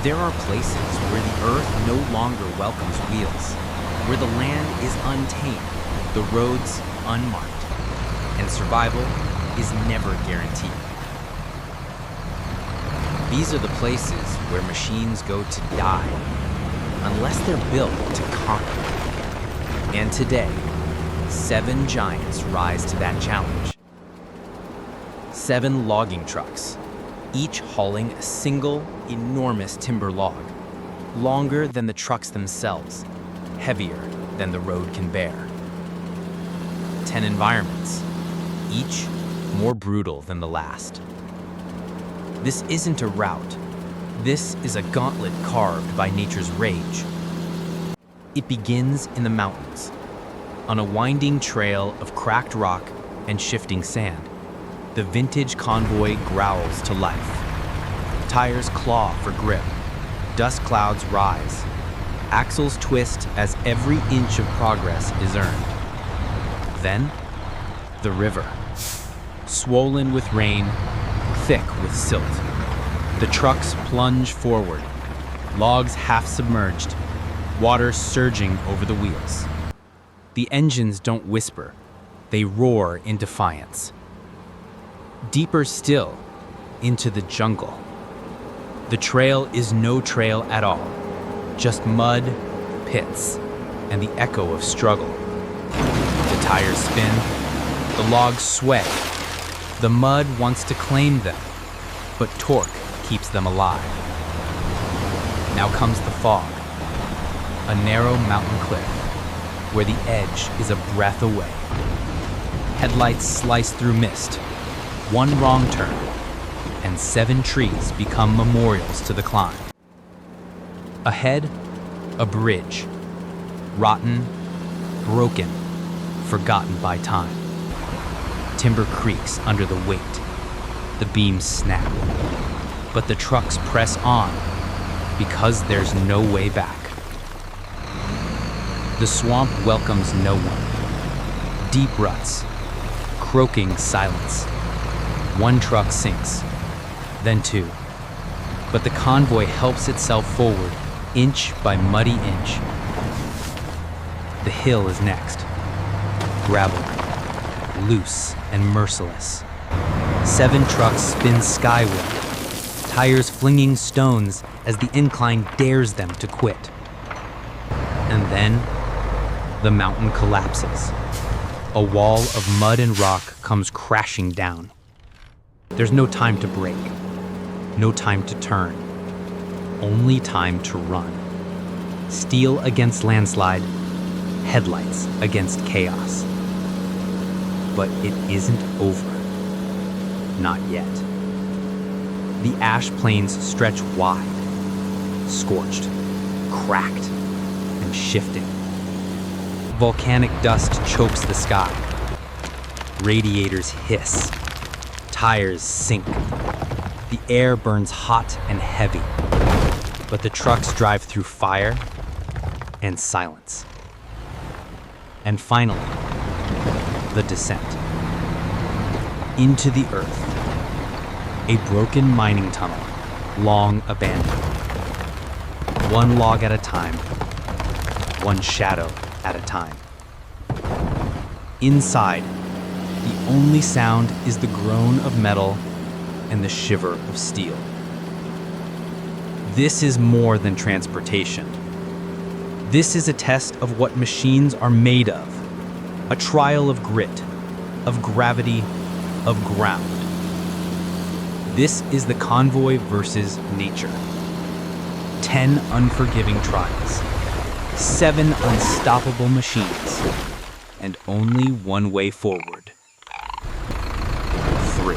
There are places where the earth no longer welcomes wheels, where the land is untamed, the roads unmarked, and survival is never guaranteed. These are the places where machines go to die, unless they're built to conquer. And today, 7 giants rise to that challenge. 7 logging trucks, each hauling a single, enormous timber log, longer than the trucks themselves, heavier than the road can bear. 10 environments, each more brutal than the last. This isn't a route. This is a gauntlet carved by nature's rage. It begins in the mountains, on a winding trail of cracked rock and shifting sand. The vintage convoy growls to life. Tires claw for grip. Dust clouds rise. Axles twist as every inch of progress is earned. Then, the river. Swollen with rain, thick with silt. The trucks plunge forward, logs half submerged, water surging over the wheels. The engines don't whisper, they roar in defiance. Deeper still, into the jungle. The trail is no trail at all, just mud, pits, and the echo of struggle. The tires spin, the logs sway. The mud wants to claim them, but torque keeps them alive. Now comes the fog, a narrow mountain cliff, where the edge is a breath away. Headlights slice through mist. One wrong turn, and 7 trees become memorials to the climb. Ahead, a bridge. Rotten, broken, forgotten by time. Timber creaks under the weight. The beams snap. But the trucks press on because there's no way back. The swamp welcomes no one. Deep ruts, croaking silence. 1 truck sinks, then 2. But the convoy helps itself forward, inch by muddy inch. The hill is next. Gravel, loose and merciless. 7 trucks spin skyward, tires flinging stones as the incline dares them to quit. And then, the mountain collapses. A wall of mud and rock comes crashing down. There's no time to brake, no time to turn, only time to run. Steel against landslide, headlights against chaos. But it isn't over. Not yet. The ash plains stretch wide, scorched, cracked, and shifting. Volcanic dust chokes the sky. Radiators hiss. Tires sink. The air burns hot and heavy. But the trucks drive through fire and silence. And finally, the descent. Into the earth. A broken mining tunnel, long abandoned. 1 log at a time, 1 shadow at a time. Inside, the only sound is the groan of metal and the shiver of steel. This is more than transportation. This is a test of what machines are made of, a trial of grit, of gravity, of ground. This is the convoy versus nature. 10 unforgiving trials, 7 unstoppable machines, and only one way forward. 3.